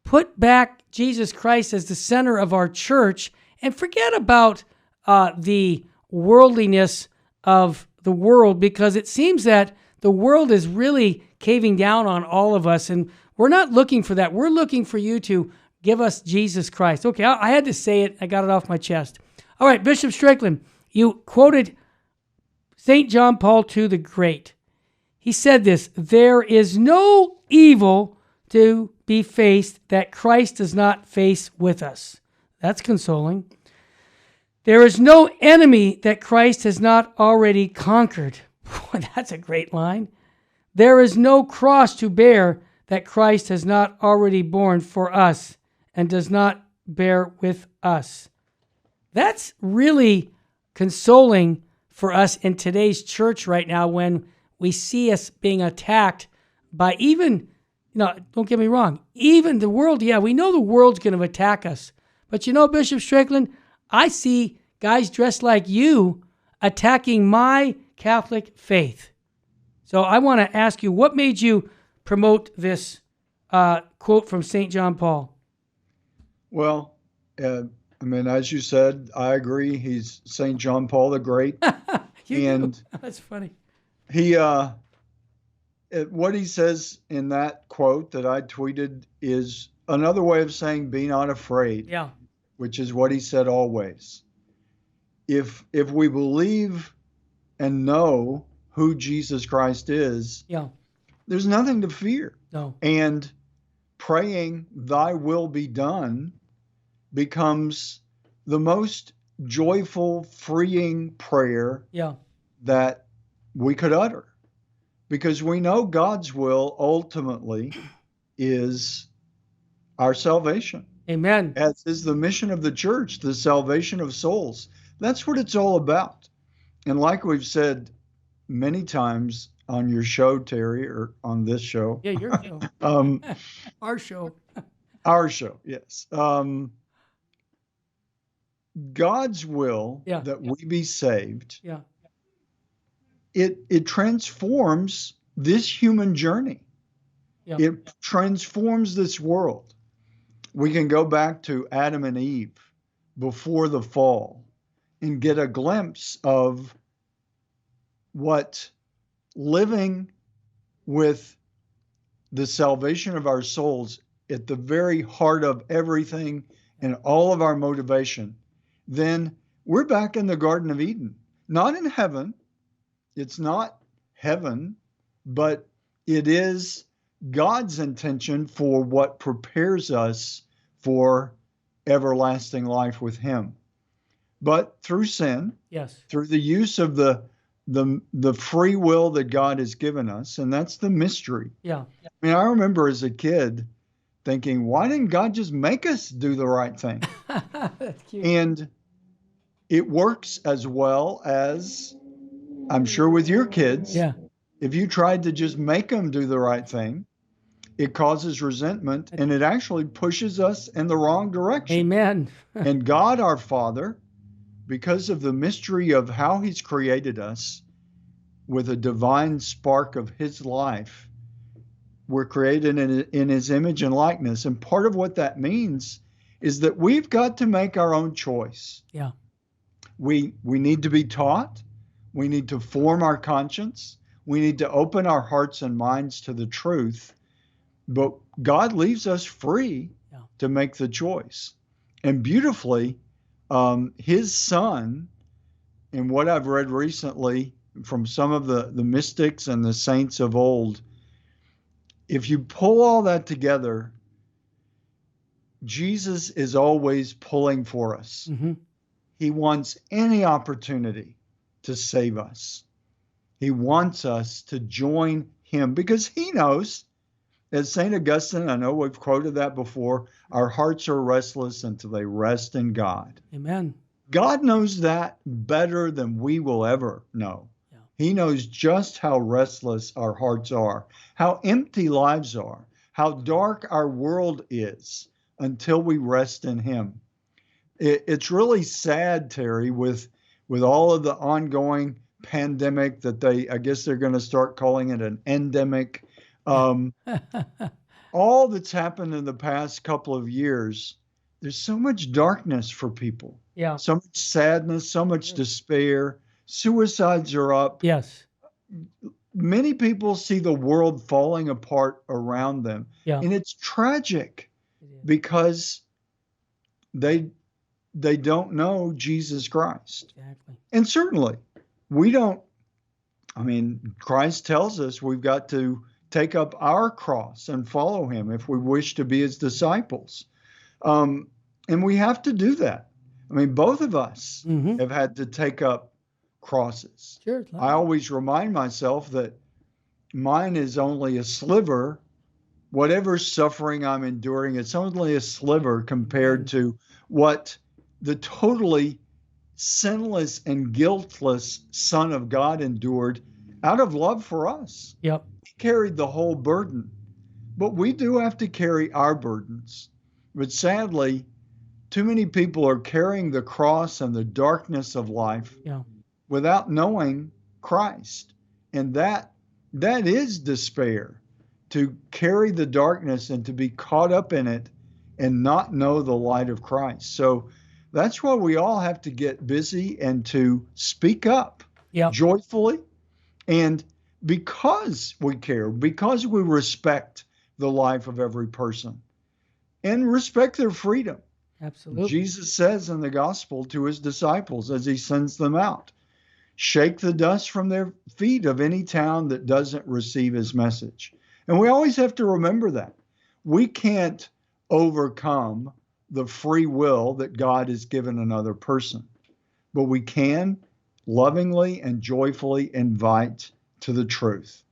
put back Jesus Christ as the center of our church and forget about the worldliness of the world, because it seems that the world is really caving down on all of us, and we're not looking for that. We're looking for you to give us Jesus Christ. Okay, I had to say it. I got it off my chest. All right, Bishop Strickland, you quoted St. John Paul II the Great. He said this: there is no evil to be faced that Christ does not face with us. That's consoling. There is no enemy that Christ has not already conquered. Boy, that's a great line. There is no cross to bear that Christ has not already borne for us and does not bear with us. That's really consoling for us in today's church right now, when we see us being attacked by even, don't get me wrong, even the world. Yeah, we know the world's going to attack us. But Bishop Strickland, I see guys dressed like you attacking my Catholic faith. So I want to ask you, what made you promote this quote from St. John Paul? Well, as you said, I agree. He's St. John Paul the Great. That's funny. He, what he says in that quote that I tweeted is another way of saying, be not afraid. Yeah. Which is what he said always. If we believe and know who Jesus Christ is, yeah, there's nothing to fear. No. And praying thy will be done becomes the most joyful, freeing prayer that we could utter, because we know God's will ultimately is our salvation. Amen. As is the mission of the church, the salvation of souls. That's what it's all about. And like we've said many times on your show, Terry, or on this show. Yeah, your show. Our show. Our show, yes. God's will that we be saved. Yeah. It transforms this human journey. Yeah. It transforms this world. We can go back to Adam and Eve before the fall and get a glimpse of what living with the salvation of our souls at the very heart of everything and all of our motivation. Then we're back in the Garden of Eden, not in heaven. It's not heaven, but it is God's intention for what prepares us for everlasting life with Him. But through sin, through the use of the free will that God has given us, and that's the mystery. Yeah. I mean, I remember as a kid thinking, why didn't God just make us do the right thing? That's cute. And it works as well as, I'm sure, with your kids. Yeah. If you tried to just make them do the right thing, it causes resentment, and it actually pushes us in the wrong direction. Amen. And God, our Father, because of the mystery of how He's created us with a divine spark of His life, we're created in His image and likeness. And part of what that means is that we've got to make our own choice. Yeah. We need to be taught. We need to form our conscience. We need to open our hearts and minds to the truth. But God leaves us free to make the choice. And beautifully, His Son, in what I've read recently from some of the mystics and the saints of old, if you pull all that together, Jesus is always pulling for us. Mm-hmm. He wants any opportunity to save us. He wants us to join Him because He knows, as St. Augustine, I know we've quoted that before, our hearts are restless until they rest in God. Amen. God knows that better than we will ever know. Yeah. He knows just how restless our hearts are, how empty lives are, how dark our world is until we rest in Him. It's really sad, Terry, with all of the ongoing pandemic that I guess they're going to start calling it an endemic. Our all that's happened in the past couple of years, there's so much darkness for people. Yeah. So much sadness, so much despair. Suicides are up. Yes. Many people see the world falling apart around them. Yeah. And it's tragic because they don't know Jesus Christ. Exactly. And certainly, we don't, I mean, Christ tells us we've got to take up our cross and follow him if we wish to be his disciples. And we have to do that. I mean, both of us have had to take up crosses. Sure. I always remind myself that mine is only a sliver. Whatever suffering I'm enduring, it's only a sliver compared to what the totally sinless and guiltless Son of God endured out of love for us. Yep. He carried the whole burden. But we do have to carry our burdens. But sadly, too many people are carrying the cross and the darkness of life without knowing Christ. And that is despair, to carry the darkness and to be caught up in it and not know the light of Christ. So that's why we all have to get busy and to speak up joyfully. And because we care, because we respect the life of every person and respect their freedom. Absolutely. Jesus says in the gospel to his disciples as he sends them out, shake the dust from their feet of any town that doesn't receive his message. And we always have to remember that. We can't overcome the free will that God has given another person, but we can lovingly and joyfully invite to the truth.